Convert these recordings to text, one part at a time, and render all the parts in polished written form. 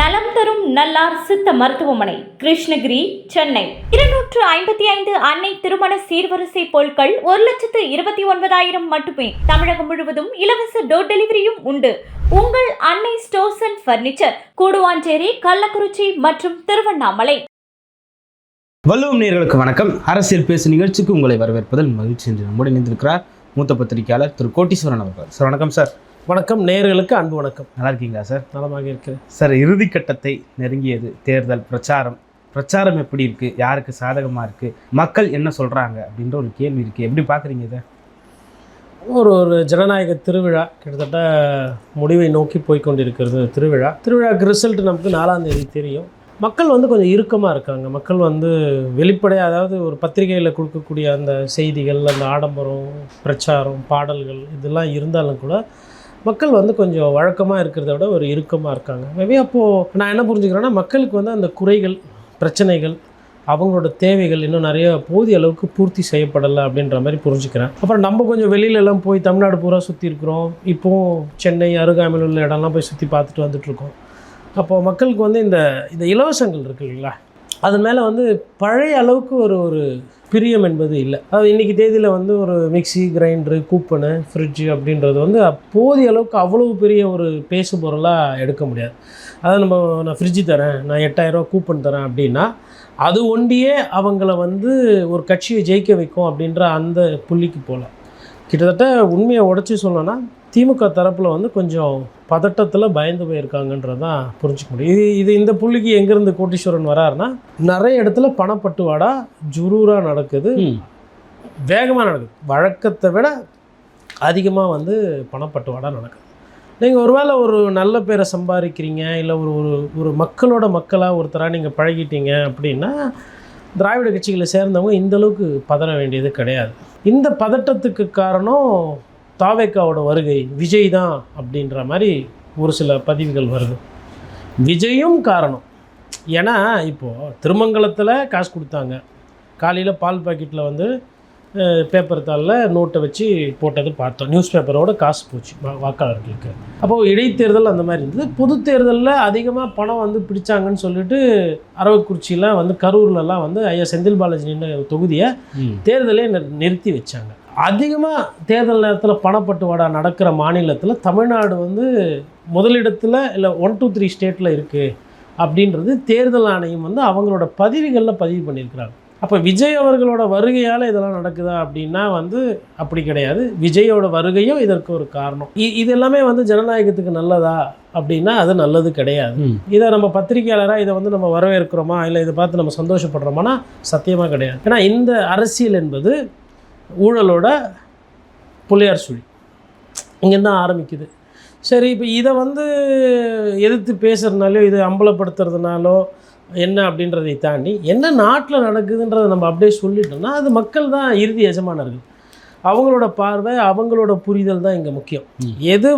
நலம் தரும் நல்லார் சித்த மருத்துவமனை, கிருஷ்ணகிரி, சென்னை. 255 அன்னை திருமண சீர்வரிசை பொருட்கள் 1,29,000 மட்டுமே. தமிழகம் முழுவதும் இலவச டோர் டெலிவரியும் உண்டு. உங்கள் Annai stores and furniture, Guduvanchery, Kallakurichi மற்றும் திருவண்ணாமலை. வள்ளுவம் நேயர்களுக்கு வணக்கம். அரசியல் பேசு நிகழ்ச்சிக்கு உங்களை வரவேற்பதில் மகிழ்ச்சி என்று நம்முடன் இணைந்திருக்கிறார் மூத்த பத்திரிகையாளர் திரு கோட்டீஸ்வரன் அவர்கள். சார் வணக்கம். சார் வணக்கம். நேயர்களுக்கு அன்பு வணக்கம். நல்லா இருக்கீங்களா சார்? நலமாக இருக்கிறேன் சார். இறுதிக்கட்டத்தை நெருங்கியது தேர்தல் பிரச்சாரம் எப்படி இருக்குது, யாருக்கு சாதகமாக இருக்குது, மக்கள் என்ன சொல்கிறாங்க அப்படின்ற ஒரு கேள்வி இருக்குது. எப்படி பார்க்குறீங்க இதை? ஒரு ஜனநாயக திருவிழா கிட்டத்தட்ட முடிவை நோக்கி போய்கொண்டிருக்கிறது. திருவிழாவுக்கு ரிசல்ட் நமக்கு 4ஆம் தேதி தெரியும். மக்கள் கொஞ்சம் இறுக்கமாக இருக்காங்க. மக்கள் வெளிப்படையாக, அதாவது ஒரு பத்திரிகையில் கொடுக்கக்கூடிய அந்த செய்திகள், அந்த ஆடம்பரம், பிரச்சாரம், பாடல்கள் இதெல்லாம் இருந்தாலும் கூட மக்கள் கொஞ்சம் வழக்கமாக இருக்கிறத விட ஒரு இறுக்கமாக இருக்காங்க. மேபி அப்போது நான் என்ன புரிஞ்சுக்கிறேன்னா, மக்களுக்கு அந்த குறைகள், பிரச்சனைகள், அவங்களோட தேவைகள் இன்னும் நிறைய போதிய அளவுக்கு பூர்த்தி செய்யப்படலை அப்படின்ற மாதிரி புரிஞ்சுக்கிறேன். அப்புறம் நம்ம கொஞ்சம் வெளியிலலாம் போய் தமிழ்நாடு பூரா சுற்றி இருக்கிறோம். இப்போவும் சென்னை அருகாமையில் உள்ள இடம்லாம் போய் சுற்றி பார்த்துட்டு வந்துட்டுருக்கோம். அப்போது மக்களுக்கு இந்த இலவசங்கள் இருக்குது இல்லைங்களா, அது மேலே பழைய அளவுக்கு ஒரு பிரியம் என்பது இல்லை. அதாவது இன்றைக்கி தேதியில் ஒரு மிக்சி, கிரைண்டரு, கூப்பனு, ஃப்ரிட்ஜு அப்படின்றது போதிய அளவுக்கு அவ்வளவு பெரிய ஒரு பேசு பொருளாக எடுக்க முடியாது. அதாவது நான் ஃப்ரிட்ஜு தரேன், நான் 8,000 ரூபா கூப்பன் தரேன் அப்படின்னா அது ஒண்டியே அவங்கள ஒரு கட்சியை ஜெயிக்க வைக்கும் அப்படின்ற அந்த புள்ளிக்கு போகல. கிட்டத்தட்ட உண்மையை உடச்சி சொல்லணும்னா திமுக தரப்பில் கொஞ்சம் பதட்டத்தில் பயந்து போயிருக்காங்கன்றது தான் புரிஞ்சிக்க முடியும். இந்த புள்ளிக்கு எங்கேருந்து கோட்டீஸ்வரன் வராருன்னா, நிறைய இடத்துல பணப்பட்டுவாடா ஜுரூராக நடக்குது, வேகமாக நடக்குது. வழக்கத்தை விட அதிகமாக பணப்பட்டுவாடா நடக்குது. நீங்கள் ஒருவேளை ஒரு நல்ல பேரை சம்பாதிக்கிறீங்க, இல்லை ஒரு மக்களோட மக்களாக ஒருத்தராக நீங்கள் பழகிட்டீங்க அப்படின்னா, திராவிட கட்சிகளை சேர்ந்தவங்க இந்தளவுக்கு பதற வேண்டியது கிடையாது. இந்த பதட்டத்துக்கு காரணம் தாவேக்காவோட வருகை, விஜய் தான் அப்படின்ற மாதிரி ஒரு சில பதிவுகள் வருது. விஜயும் காரணம். ஏன்னா இப்போது திருமங்கலத்தில் காசு கொடுத்தாங்க, காலையில் பால் பாக்கெட்டில் பேப்பர் தாளில் நோட்டை வச்சு போட்டது பார்த்தோம். நியூஸ் பேப்பரோட காசு போச்சு வாக்காளர்களுக்கு. அப்போது இடைத்தேர்தல் அந்த மாதிரி இருந்தது. பொது தேர்தலில் அதிகமாக பணம் பிடிச்சாங்கன்னு சொல்லிட்டு அரவக்குறிச்சியில் கரூர்லலாம் ஐயா செந்தில் பாலாஜி நின்ற தொகுதியை தேர்தலே நிறுத்தி வச்சாங்க. அதிகமாக தேர்தல் நேரத்தில் பணப்பட்டுவாடா நடக்கிற மாநிலத்தில் தமிழ்நாடு முதலிடத்தில் இல்லை 1, 2, 3 ஸ்டேட்டில் இருக்குது அப்படின்றது தேர்தல் ஆணையம் அவங்களோட பதிவுகளில் பதிவு பண்ணியிருக்கிறாங்க. அப்போ விஜய் அவர்களோட வருகையால் இதெல்லாம் நடக்குதா அப்படின்னா அப்படி கிடையாது. விஜயோட வருகையும் இதற்கு ஒரு காரணம். இது எல்லாமே ஜனநாயகத்துக்கு நல்லதா அப்படின்னா அது நல்லது கிடையாது. இதை நம்ம பத்திரிகையாளராக இதை நம்ம வரவேற்கிறோமா, இல்லை இதை பார்த்து நம்ம சந்தோஷப்படுறோமானா சத்தியமாக கிடையாது. ஏன்னா இந்த அரசியல் என்பது ஊழலோட புள்ளையார் சுழி இங்கேருந்து தான் ஆரம்பிக்குது. சரி, இப்போ இதை எதிர்த்து பேசுகிறதுனாலோ, இதை அம்பலப்படுத்துறதுனாலோ என்ன அப்படின்றதை தாண்டி என்ன நாட்டில் நடக்குதுன்றதை நம்ம அப்படியே சொல்லிட்டோம்னா அது மக்கள் தான் இறுதி எஜமானர்கள். அவங்களோட பார்வை, அவங்களோட புரிதல் தான் இங்கே முக்கியம். எது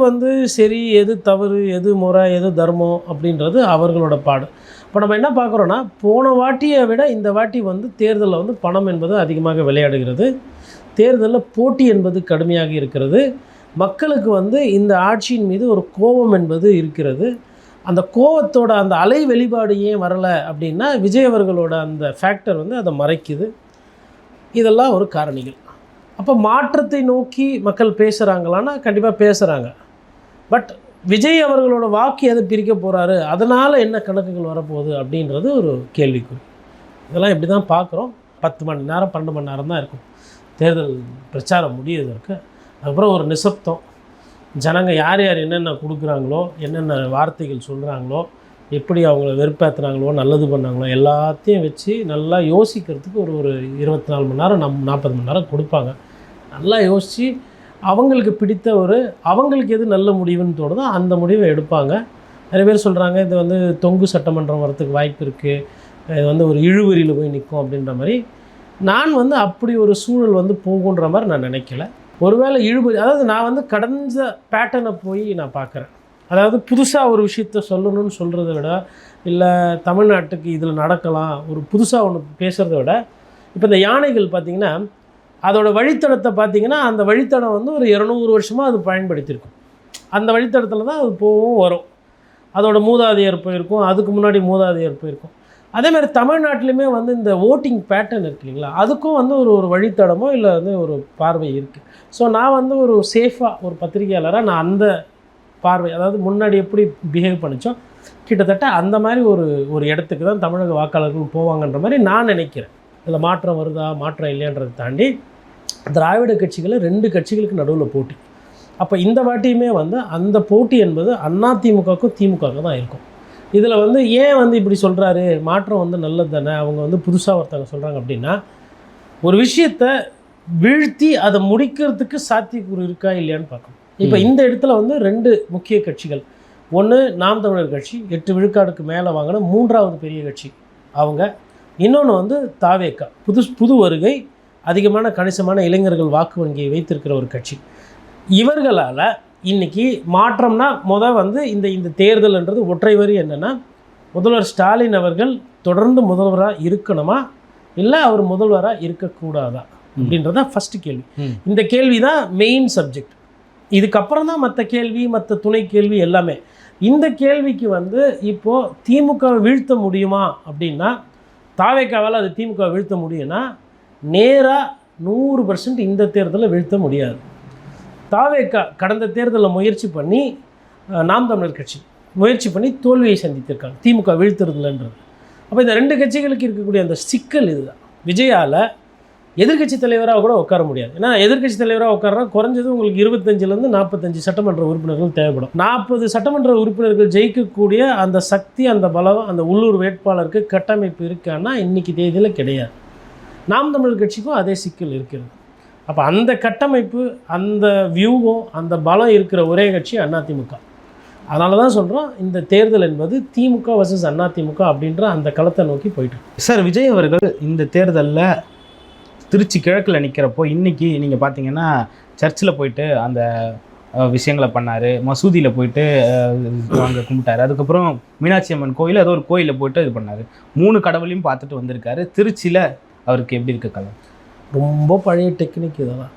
சரி, எது தவறு, எது முறை, எது தர்மம் அப்படின்றது அவர்களோட பாடு. இப்போ நம்ம என்ன பார்க்குறோன்னா, போன வாட்டியை விட இந்த வாட்டி தேர்தலில் பணம் என்பது அதிகமாக விளையாடுகிறது. தேர்தலில் போட்டி என்பது கடுமையாக இருக்கிறது. மக்களுக்கு இந்த ஆட்சியின் மீது ஒரு கோபம் என்பது இருக்கிறது. அந்த கோபத்தோட அந்த அலை வெளிப்பாடு ஏன் வரலை அப்படின்னா, விஜய் அவர்களோட அந்த ஃபேக்டர் அதை மறைக்குது. இதெல்லாம் ஒரு காரணிகள். அப்போ மாற்றத்தை நோக்கி மக்கள் பேசுகிறாங்களான்னா கண்டிப்பாக பேசுகிறாங்க. பட் விஜய் அவர்களோட வாக்கு எதை பிரிக்க போகிறாரு, அதனால் என்ன கணக்குகள் வரப்போகுது அப்படின்றது ஒரு கேள்விக்குறி. இதெல்லாம் இப்படி தான் பார்க்குறோம். 10 மணி நேரம் 12 மணி நேரம் தான் இருக்கும் தேர்தல் பிரச்சாரம் முடியறதுக்கு. அதுக்கப்புறம் ஒரு நிசப்தம். ஜனங்க யார் யார் என்னென்ன கொடுக்குறாங்களோ, என்னென்ன வார்த்தைகள் சொல்கிறாங்களோ, எப்படி அவங்கள வெறுப்பேற்றுனாங்களோ, நல்லது பண்ணாங்களோ எல்லாத்தையும் வச்சு நல்லா யோசிக்கிறதுக்கு ஒரு 24 மணி நேரம் 40 மணி நேரம் கொடுப்பாங்க. நல்லா யோசித்து அவங்களுக்கு பிடித்த அவங்களுக்கு எது நல்ல முடிவுன்னு தோணுதோ அந்த முடிவை எடுப்பாங்க. நிறைய பேர் சொல்கிறாங்க இது தொங்கு சட்டமன்றம் வரத்துக்கு வாய்ப்பு இருக்குது, இது ஒரு இழுவரியில் போய் நிற்கும் அப்படின்ற மாதிரி. நான் அப்படி ஒரு சூழல் போகுன்ற மாதிரி நான் நினைக்கல. ஒருவேளை இழுபறி, அதாவது நான் கடந்த பேட்டர்னை போய் நான் பார்க்குறேன். அதாவது புதுசாக ஒரு விஷயத்த சொல்லணும்னு சொல்கிறத விட, இல்லை தமிழ்நாட்டுக்கு இதில் நடக்கலாம் ஒரு புதுசாக ஒன்று பேசுகிறத விட, இப்போ இந்த யானைகள் பார்த்திங்கன்னா அதோட வழித்தடத்தை பார்த்திங்கன்னா அந்த வழித்தடம் ஒரு 200 வருஷமாக அது பயன்படுத்தியிருக்கும். அந்த வழித்தடத்தில் தான் அது போகவும் வரும். அதோட மூதாதையர் போயிருக்கும், அதுக்கு முன்னாடி மூதாதையர் போயிருக்கும். அதேமாதிரி தமிழ்நாட்டிலையுமே வந்து இந்த ஓட்டிங் பேட்டர்ன் இருக்குது இல்லைங்களா, அதுக்கும் வந்து ஒரு வழித்தடமோ இல்லை வந்து ஒரு பார்வை இருக்குது. ஸோ நான் வந்து ஒரு சேஃபாக ஒரு பத்திரிகையாளராக நான் அந்த பார்வை, அதாவது முன்னாடி எப்படி பிஹேவ் பண்ணிச்சோ கிட்டத்தட்ட அந்த மாதிரி ஒரு இடத்துக்கு தான் தமிழக வாக்காளர்கள் போவாங்கன்ற மாதிரி நான் நினைக்கிறேன். இதில் மாற்றம் வருதா மாற்றம் இல்லையான்றதை தாண்டி திராவிட கட்சிகளில் 2 கட்சிகளுக்கு நடுவில் போட்டி. அப்போ இந்த வாட்டியுமே வந்து அந்த போட்டி என்பது அதிமுகவுக்கும் திமுகவுக்கும் தான் இருக்கும். இதில் வந்து ஏன் வந்து இப்படி சொல்கிறாரு, மாற்றம் வந்து நல்லது தானே, அவங்க வந்து புதுசாக ஒருத்தவங்க சொல்கிறாங்க அப்படின்னா, ஒரு விஷயத்தை வீழ்த்தி அதை முடிக்கிறதுக்கு சாத்தியக்கூறு இருக்கா இல்லையான்னு பார்க்கணும். இப்போ இந்த இடத்துல வந்து 2 முக்கிய கட்சிகள், ஒன்று நாம் தமிழர் கட்சி 8 விழுக்காடுக்கு மேலே வாங்கின 3வது பெரிய கட்சி அவங்க, இன்னொன்று வந்து தாவேகா புது வருகை, அதிகமான கணிசமான இளைஞர்கள் வாக்கு வங்கியை வைத்திருக்கிற ஒரு கட்சி. இவர்களால் இன்றைக்கி மாற்றம்னா வந்து இந்த தேர்தல்ன்றது ஒற்றை வரி என்னென்னா, முதல்வர் ஸ்டாலின் அவர்கள் தொடர்ந்து முதல்வராக இருக்கணுமா இல்லை அவர் முதல்வராக இருக்கக்கூடாதா அப்படின்றதான் ஃபஸ்ட்டு கேள்வி. இந்த கேள்வி தான் மெயின் சப்ஜெக்ட். இதுக்கப்புறம் தான் மற்ற கேள்வி, மற்ற துணை கேள்வி எல்லாமே. இந்த கேள்விக்கு வந்து இப்போது திமுகவை வீழ்த்த முடியுமா அப்படின்னா, தாவேக்காவால் அது திமுக வீழ்த்த முடியும்னா நேராக 100% இந்த தேர்தலில் வீழ்த்த முடியாது. தாவேக்கா கடந்த தேர்தலில் முயற்சி பண்ணி, நாம் தமிழர் கட்சி முயற்சி பண்ணி தோல்வியை சந்தித்திருக்காங்க திமுக வீழ்த்துறதுலன்றது. அப்போ இந்த 2 கட்சிகளுக்கு இருக்கக்கூடிய அந்த சிக்கல் இதுதான். விஜயால் எதிர்க்கட்சி தலைவராக கூட உட்கார முடியாது. ஏன்னா எதிர்க்கட்சி தலைவராக உட்காரனா குறைஞ்சது உங்களுக்கு 25லேருந்து 45 சட்டமன்ற உறுப்பினர்கள் தேவைப்படும். 40 சட்டமன்ற உறுப்பினர்கள் ஜெயிக்கக்கூடிய அந்த சக்தி, அந்த பலம், அந்த உள்ளூர் வேட்பாளருக்கு கட்டமைப்பு இருக்கான்னா இன்றைக்கி தேதியில் கிடையாது. நாம் தமிழர் கட்சிக்கும் அதே சிக்கல் இருக்கிறது. அப்போ அந்த கட்டமைப்பு, அந்த வியூவும், அந்த பலம் இருக்கிற ஒரே கட்சி அதிமுக. அதனால தான் சொல்கிறோம், இந்த தேர்தல் என்பது திமுக வர்சஸ் அதிமுக அப்படின்ற அந்த களத்தை நோக்கி போயிட்டு. சார், விஜய் அவர்கள் இந்த தேர்தலில் திருச்சி கிழக்கில் நிற்கிறப்போ இன்றைக்கி நீங்கள் பார்த்தீங்கன்னா சர்ச்சில் போயிட்டு அந்த விஷயங்களை பண்ணார், மசூதியில் போயிட்டு அங்கே கும்பிட்டாரு, அதுக்கப்புறம் மீனாட்சி அம்மன் கோயில் ஏதோ ஒரு கோயிலில் போயிட்டு இது பண்ணார். 3 கடவுளையும் பார்த்துட்டு வந்திருக்காரு. திருச்சியில் அவருக்கு எப்படி இருக்க கலம்? ரொம்ப பழைய டெக்னிக் இதெல்லாம்,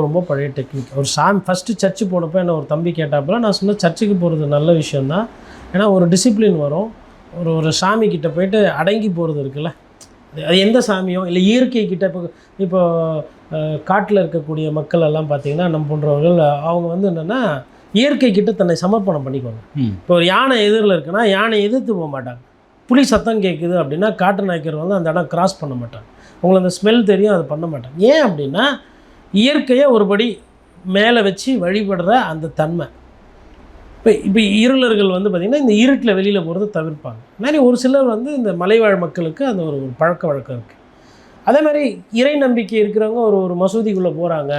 ரொம்ப பழைய டெக்னிக். ஒரு ஃபஸ்ட்டு சர்ச்சு போனப்போ என்ன ஒரு தம்பி கேட்டாப்புல நான் சொன்னேன், சர்ச்சுக்கு போகிறது நல்ல விஷயந்தான், ஏன்னா ஒரு டிசிப்ளின் வரும். ஒரு சாமிக்கிட்ட போயிட்டு அடங்கி போகிறது இருக்குல்ல, அது எந்த சாமியோ இல்லை இயற்கைக்கிட்ட. இப்போ காட்டில் இருக்கக்கூடிய மக்கள் எல்லாம் பார்த்திங்கன்னா நம்ம போன்றவர்கள், அவங்க வந்து என்னென்னா இயற்கைக்கிட்ட தன்னை சமர்ப்பணம் பண்ணிக்குவாங்க. இப்போ ஒரு யானை எதிரில் இருக்குன்னா யானை எதிர்த்து போக மாட்டாங்க. புலி சத்தம் கேட்குது அப்படின்னா காட்டு நாய்க்கர் வந்து அந்த இடம் கிராஸ் பண்ண மாட்டாங்க. உங்களுக்கு அந்த ஸ்மெல் தெரியும், அது பண்ண மாட்டாங்க. ஏன் அப்படின்னா இயற்கையை ஒருபடி மேலே வச்சு வழிபடுற அந்த தன்மை. இப்போ இருளர்கள் வந்து பார்த்திங்கன்னா இந்த இருட்டில் வெளியில் போகிறத தவிர்ப்பாங்க. மாதிரி ஒரு சிலர் வந்து இந்த மலைவாழ் மக்களுக்கு அந்த ஒரு பழக்க வழக்கம் இருக்குது. அதே மாதிரி இறை நம்பிக்கை இருக்கிறவங்க ஒரு மசூதிக்குள்ளே போகிறாங்க,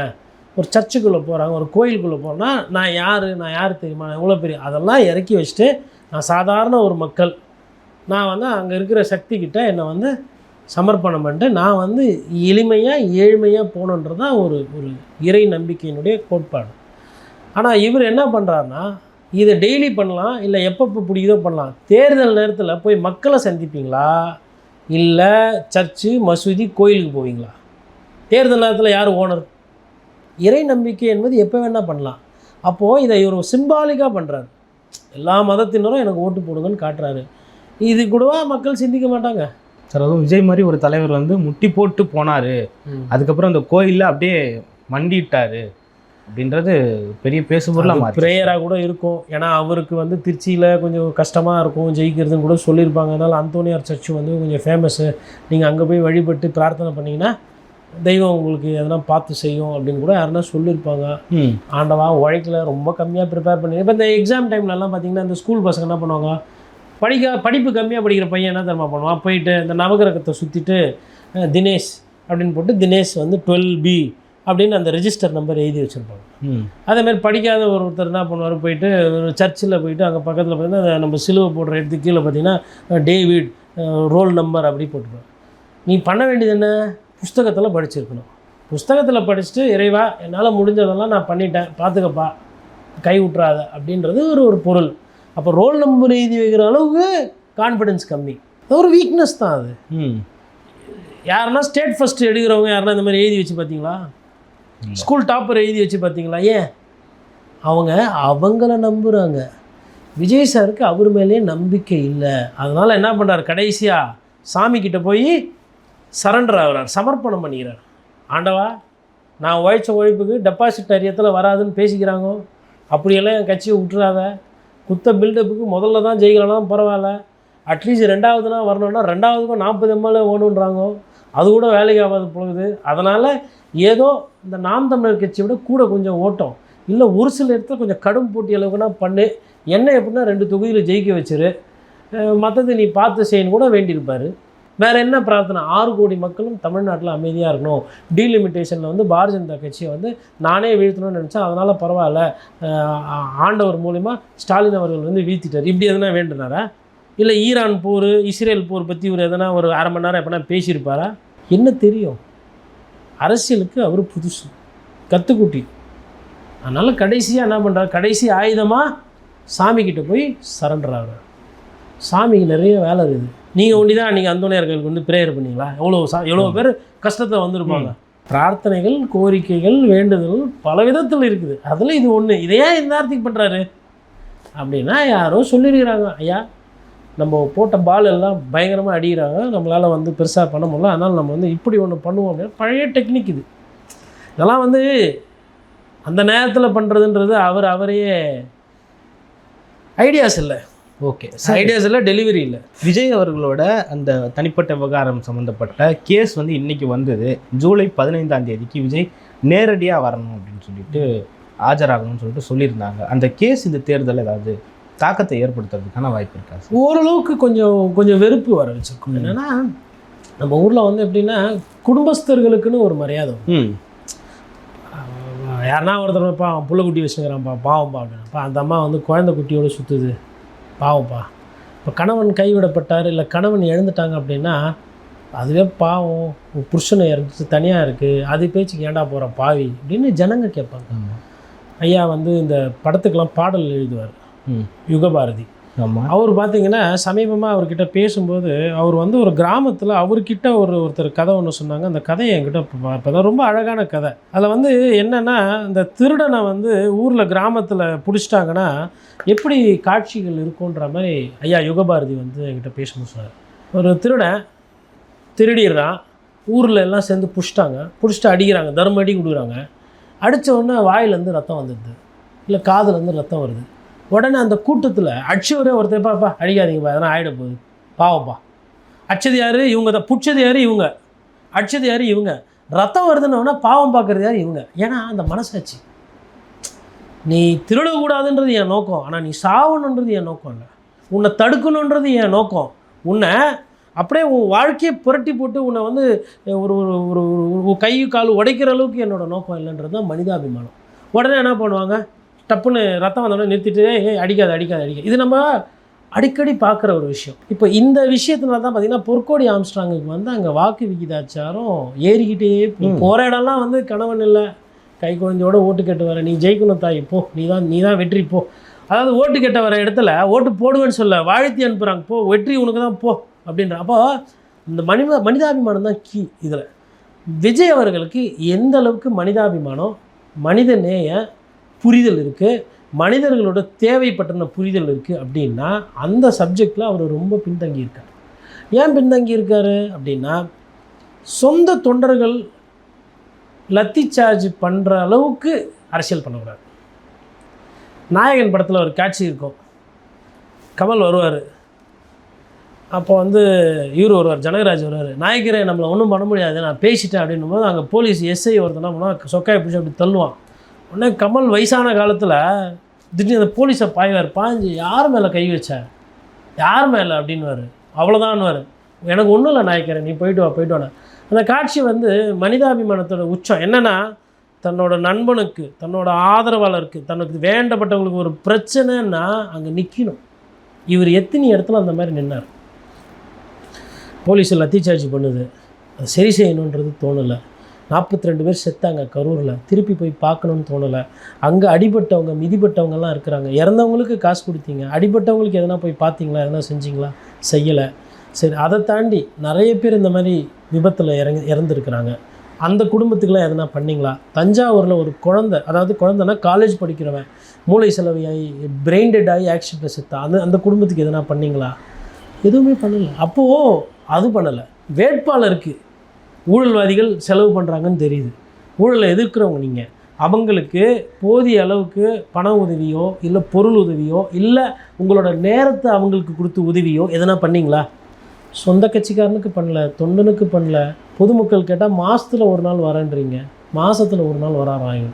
ஒரு சர்ச்சுக்குள்ளே போகிறாங்க, ஒரு கோயிலுக்குள்ளே போகிறோன்னா நான் யார் தெரியுமா, எவ்வளோ பெரிய அதெல்லாம் இறக்கி வச்சுட்டு நான் சாதாரண ஒரு மக்கள், நான் வந்து அங்கே இருக்கிற சக்திக்கிட்ட என்னை வந்து சமர்ப்பணம் பண்ணிட்டு நான் வந்து எளிமையாக ஏழ்மையாக போகணுன்றது தான் ஒரு இறை நம்பிக்கையினுடைய கோட்பாடு. ஆனால் இவர் என்ன பண்ணுறாருன்னா, இதை டெய்லி பண்ணலாம், இல்லை எப்பப்போ பிடிக்குதோ பண்ணலாம். தேர்தல் நேரத்தில் போய் மக்களை சந்திப்பீங்களா, இல்லை சர்ச்சு மசூதி கோயிலுக்கு போவீங்களா? தேர்தல் நேரத்தில் யார் ஓனர்? இறை நம்பிக்கை என்பது எப்போ வேணால் பண்ணலாம். அப்போது இதை இவர் சிம்பாலிக்காக பண்ணுறாரு. எல்லா மதத்தினரும் எனக்கு ஓட்டு போடுங்கன்னு காட்டுறாரு. இது கூடவா மக்கள் சிந்திக்க மாட்டாங்க? சார், அதுவும் விஜய் மாதிரி ஒரு தலைவர் வந்து முட்டி போட்டு போனார், அதுக்கப்புறம் அந்த கோயிலில் அப்படியே மண்டிட்டார் அப்படின்றது பெரிய பேசுபொருளாக மாறி ப்ரேயராக கூட இருக்கும். ஏன்னா அவருக்கு வந்து திருச்சியில் கொஞ்சம் கஷ்டமாக இருக்கும் ஜெயிக்கிறதுன்னு கூட சொல்லியிருப்பாங்க. அதனால் அந்தோனியார் சர்ச்சு வந்து கொஞ்சம் ஃபேமஸ்ஸு, நீங்கள் அங்கே போய் வழிபட்டு பிரார்த்தனை பண்ணிங்கன்னா தெய்வம் உங்களுக்கு எதனா பார்த்து செய்யும் அப்படின்னு கூட யாருன்னா சொல்லியிருப்பாங்க. ஆண்டவா உழைக்கல, ரொம்ப கம்மியாக ப்ரிப்பேர் பண்ணி. இப்போ இந்த எக்ஸாம் டைம்லலாம் பார்த்திங்கன்னா இந்த ஸ்கூல் பசங்க என்ன பண்ணுவாங்க, படிப்பு கம்மியாக படிக்கிற பையன் என்ன தெரியுமா பண்ணுவான், போயிட்டு இந்த நவகிரகத்தை சுற்றிட்டு தினேஷ் அப்படின்னு போட்டு தினேஷ் வந்து 12B அப்படின்னு அந்த ரெஜிஸ்டர் நம்பர் எழுதி வச்சுருப்பாங்க. அதேமாதிரி படிக்காத ஒருத்தர் என்ன பண்ணுவார், போயிட்டு ஒரு சர்ச்சில் போயிட்டு அங்கே பக்கத்தில் பார்த்திங்கன்னா நம்ம சிலுவை போடுற இடத்துக்கு கீழே பார்த்திங்கன்னா டேவிட் ரோல் நம்பர் அப்படி போட்டுருவாங்க. நீ பண்ண வேண்டியது என்ன, புஸ்தகத்தில் படிச்சிருக்கணும். புஸ்தகத்தில் படிச்சுட்டு இறைவா என்னால் முடிஞ்சதெல்லாம் நான் பண்ணிட்டேன், பார்த்துக்கப்பா, கை விட்றாத அப்படின்றது ஒரு பொருள். அப்போ ரோல் நம்பர் எழுதி வைக்கிற அளவுக்கு கான்ஃபிடென்ஸ் கம்மி, ஒரு வீக்னஸ் தான் அது. யாருன்னா ஸ்டேட் ஃபஸ்ட்டு எடுக்கிறவங்க யாருன்னா இந்த மாதிரி எழுதி வச்சு பார்த்தீங்களா? ஸ்கூல் டாப்பர் எழுதி வச்சு பார்த்தீங்களா? ஏன் அவங்கள நம்புகிறாங்க. விஜய் சாருக்கு அவர் மேலேயே நம்பிக்கை இல்லை. அதனால் என்ன பண்ணுறார், கடைசியாக சாமிக்கிட்ட போய் சரண்டர் ஆகிறார், சமர்ப்பணம் பண்ணிக்கிறார். ஆண்டவா, நான் உழைச்ச உழைப்புக்கு டெபாசிட் அரியத்தில் வராதுன்னு பேசிக்கிறாங்க, அப்படியெல்லாம் என் கட்சியை விட்டுறாத. குத்த பில்டப்புக்கு முதல்ல தான் ஜெயிக்கலாம் பரவாயில்ல, அட்லீஸ்ட் 2வதுனா வரணுன்னா 2வதுக்கும் 40 எம்எல்ஏ ஓணுன்றாங்க, அது கூட வேலைக்கு ஆகாது போகுது. அதனால் ஏதோ இந்த நாம் தமிழர் கட்சியை விட கூட கொஞ்சம் ஓட்டம் இல்லை, ஒரு சில இடத்துல கொஞ்சம் கடும் போட்டி அளவுக்குனா பண்ணு, என்ன எப்படின்னா 2 தொகுதியில் ஜெயிக்க வச்சிரு, மற்றது நீ பார்த்து செய்யணும் கூட வேண்டியிருப்பார். வேறு என்ன பிரார்த்தனை, 6 கோடி மக்களும் தமிழ்நாட்டில் அமைதியாக இருக்கணும். டீலிமிட்டேஷனில் வந்து பாரதிய ஜனதா கட்சியை வந்து நானே வீழ்த்தணும்னு நினச்சேன், அதனால் பரவாயில்ல, ஆண்டவர் மூலிமா ஸ்டாலின் அவர்கள் வந்து வீழ்த்திட்டார், இப்படி எதனா வேண்டுனாரா? இல்லை ஈரான் போர், இஸ்ரேல் போர் பற்றி ஒரு எதனா ஒரு அரை மணி நேரம் எப்படின்னா பேசியிருப்பாரா? என்ன தெரியும், அரசியலுக்கு அவர் புதுசு, கற்றுக்குட்டி. அதனால் கடைசியாக என்ன பண்ணுறாரு, கடைசி ஆயுதமாக சாமிக்கிட்ட போய் சரண்டர் ஆகிறார். சாமிக்கு நிறைய வேலை இருக்குது. நீங்கள் ஒண்டி தான் நீங்கள் அந்தோனியார்களுக்கு வந்து ப்ரேயர் பண்ணிங்களா? எவ்வளோ பேர் கஷ்டத்தில் வந்திருப்பாங்க. பிரார்த்தனைகள், கோரிக்கைகள், வேண்டுதல் பல விதத்தில் இருக்குது. அதில் இது ஒன்று. இதையே இந்த நேரத்துக்கு பண்ணுறாரு அப்படின்னா யாரோ சொல்லியிருக்கிறாங்க, ஐயா நம்ம போட்ட பால் எல்லாம் பயங்கரமாக அடிக்கிறாங்க, நம்மளால் வந்து பெருசாக பண்ண முடியல, அதனால் நம்ம வந்து இப்படி ஒன்று பண்ணுவோம் அப்படின்னா பழைய டெக்னிக் இது. இதெல்லாம் வந்து அந்த நேரத்தில் பண்ணுறதுன்றது அவரையே ஐடியாஸ் இல்லை. ஓகே, ஐடியாஸ் இல்லை, டெலிவரி இல்லை. விஜய் அவர்களோட அந்த தனிப்பட்ட விவகாரம் சம்மந்தப்பட்ட கேஸ் வந்து இன்றைக்கி வந்தது. ஜூலை 15ஆம் தேதிக்கு விஜய் நேரடியாக வரணும் அப்படின்னு சொல்லிட்டு ஆஜராகணும்னு சொல்லிட்டு சொல்லியிருந்தாங்க. அந்த கேஸ் இந்த தேர்தல் ஏதாவது தாக்கத்தை ஏற்படுத்துறதுக்கான வாய்ப்பு இருக்காது? ஓரளவுக்கு கொஞ்சம் வெறுப்பு வர வச்சுருக்கோம். என்னென்னா நம்ம ஊரில் வந்து எப்படின்னா குடும்பஸ்தர்களுக்குன்னு ஒரு மரியாதை. யாருன்னா ஒருத்தர்ப்பா புள்ளக்குட்டி வச்சுக்கிறான்ப்பா, பாவம்பா அப்படின்னாப்பா, அந்த அம்மா வந்து குழந்தை குட்டியோடு சுற்றுது, பாவம்ப்பா. இப்போ கணவன் கைவிடப்பட்டார், இல்லை கணவன் இழந்துட்டாங்க அப்படின்னா அதுவே பாவம், புருஷனை இறந்துச்சு தனியாக இருக்குது, அது பேச்சுக்கு ஏண்டா போகிற பாவி அப்படின்னு ஜனங்க கேட்பாங்க. ஐயா வந்து இந்த படத்துக்கெல்லாம் பாடல் எழுதுவார், யுகபாரதி. அவர் பார்த்தீங்கன்னா சமீபமாக அவர்கிட்ட பேசும்போது அவர் வந்து ஒரு கிராமத்தில் அவர்கிட்ட ஒருத்தர் கதை ஒன்று சொன்னாங்க. அந்த கதையை என்கிட்ட இப்போ தான் ரொம்ப அழகான கதை. அதில் வந்து என்னென்னா, இந்த திருடனை வந்து ஊரில் கிராமத்தில் பிடிச்சிட்டாங்கன்னா எப்படி காட்சிகள் இருக்குன்ற மாதிரி ஐயா யுகபாரதி வந்து என்கிட்ட பேசணும் சொன்னார். ஒரு திருடன் திருடிடுறான், ஊரில் எல்லாம் சேர்ந்து பிடிச்சிட்டு அடிக்கிறாங்க, தர்ம அடி கொடுக்குறாங்க. அடித்த உடனே வாயிலேருந்து ரத்தம் வந்துடுது, இல்லை காதுலேருந்து ரத்தம் வருது. உடனே அந்த கூட்டத்தில் அடிச்சவரே ஒருத்தர், பாப்பா அடிக்காதீங்கப்பா, அதெல்லாம் ஆகிட போகுது, பாவப்பா. அடிச்சது யார்? இவங்க தான். பிடிச்சது யார்? இவங்க. அடிச்சது யார்? இவங்க. ரத்தம் வருதுன்னா பாவம் பார்க்குறது யார்? இவங்க. ஏன்னா அந்த மனசாட்சி. நீ திருடக்கூடாதுன்றது என் நோக்கம், ஆனால் நீ சாவணுன்றது என் நோக்கம் இல்லை. உன்னை தடுக்கணுன்றது என் நோக்கம். உன்னை அப்படியே உன் வாழ்க்கையை புரட்டி போட்டு உன்னை வந்து ஒரு ஒரு ஒரு கை கால் உடைக்கிற அளவுக்கு என்னோடய நோக்கம் இல்லைன்றது தான் மனிதாபிமானம். உடனே என்ன பண்ணுவாங்க, டப்புன்னு ரத்தம் வந்தோடனே நிறுத்திட்டு அடிக்காது. இது நம்ம அடிக்கடி பார்க்குற ஒரு விஷயம். இப்போ இந்த விஷயத்துல தான் பார்த்திங்கன்னா பொற்கோடி ஆம்ஸ்ட்ராங்குக்கு வந்து அங்கே வாக்கு விகிதாச்சாரம் ஏறிக்கிட்டே போகிற இடம்லாம் வந்து கணவன் இல்லை, கை குழந்தையோட ஓட்டு கேட்டு வர, நீ ஜெயிக்கணும் தாய், போ, நீ தான் வெற்றி, போ. அதாவது ஓட்டு கேட்ட வர இடத்துல ஓட்டு போடுவேன்னு சொல்ல வாழ்த்தி அனுப்புகிறாங்க, போ வெற்றி உனக்கு தான், போ அப்படின்ற. அப்போ இந்த மனிதாபிமானம் தான் கீ. இதில் விஜய் அவர்களுக்கு எந்த அளவுக்கு மனிதாபிமானம், மனித நேய புரிதல் இருக்குது, மனிதர்களோட தேவைப்பட்ட புரிதல் இருக்குது அப்படின்னா அந்த சப்ஜெக்டில் அவர் ரொம்ப பின்தங்கியிருக்கார். ஏன் பின்தங்கியிருக்காரு அப்படின்னா, சொந்த தொண்டர்கள் லத்தி சார்ஜ் பண்ணுற அளவுக்கு அரசியல் பண்ணக்கூடாது. நாயகன் படத்தில் ஒரு காட்சி இருக்கும், கமல் வருவார், அப்போ வந்து இவர் வருவார், ஜனகராஜ் வருவார், நாயகரே நம்மளை ஒன்றும் பண்ண முடியாது நான் பேசிட்டேன் அப்படின்னும் போது அங்கே போலீஸ் எஸ்ஐ ஒருத்தனா போனால் சொக்காயை பிடிச்சி அப்படி தள்ளுவான். உடனே கமல் வயசான காலத்தில் திடீர்னு அந்த போலீஸை பாய்ஞ்சு யார் மேலே கை வச்சார், யார் மேலே அப்படின்வார், அவ்வளோதான்வார், எனக்கு ஒன்றும் இல்லை நாயக்கரே, நீ போயிட்டு வாடா. அந்த காட்சி வந்து மனிதாபிமானத்தோட உச்சம். என்னென்னா, தன்னோட நண்பனுக்கு, தன்னோட ஆதரவாளருக்கு, தனக்கு வேண்டப்பட்டவங்களுக்கு ஒரு பிரச்சனைன்னா அங்கே நிற்கணும். இவர் எத்தனை இடத்துல அந்த மாதிரி நின்னார். போலீஸை லத்தி சார்ஜ் பண்ணுது, அது சரி செய்யணுன்றது தோணலை. 42 பேர் செத்தாங்க கரூரில், திருப்பி போய் பார்க்கணுன்னு தோணலை. அங்கே அடிபட்டவங்க மிதிப்பட்டவங்கலாம் இருக்கிறாங்க, இறந்தவங்களுக்கு காசு கொடுத்தீங்க, அடிபட்டவங்களுக்கு எதனா போய் பார்த்தீங்களா, எதனா செஞ்சிங்களா? செய்யலை. சரி, அதை தாண்டி நிறைய பேர் இந்த மாதிரி விபத்தில் இறந்துருக்கிறாங்க. அந்த குடும்பத்துக்குலாம் எதனா பண்ணிங்களா? தஞ்சாவூரில் ஒரு குழந்தை, அதாவது குழந்தைன்னா காலேஜ் படிக்கிறவன், மூளை செலவையாகி பிரெயின் டெட் ஆகி ஆக்சிடென்ட்டில் செத்தா, அந்த குடும்பத்துக்கு எதனா பண்ணிங்களா? எதுவுமே பண்ணலை. அப்போது அது பண்ணலை. வேட்பாளருக்கு ஊழல்வாதிகள் செலவு பண்ணுறாங்கன்னு தெரியுது. ஊழலை எதிர்க்கிறவங்க நீங்கள், அவங்களுக்கு போதிய அளவுக்கு பண உதவியோ இல்லை பொருள் உதவியோ இல்லை உங்களோட நேரத்தை அவங்களுக்கு கொடுத்து உதவியோ எதனா பண்ணிங்களா? சொந்த கட்சிக்காரனுக்கு பண்ணல, தொண்டனுக்கு பண்ணல. பொதுமக்கள் கேட்டால் மாதத்தில் ஒரு நாள் வரேன்றீங்க, மாதத்தில் ஒரு நாள் வராறாங்க.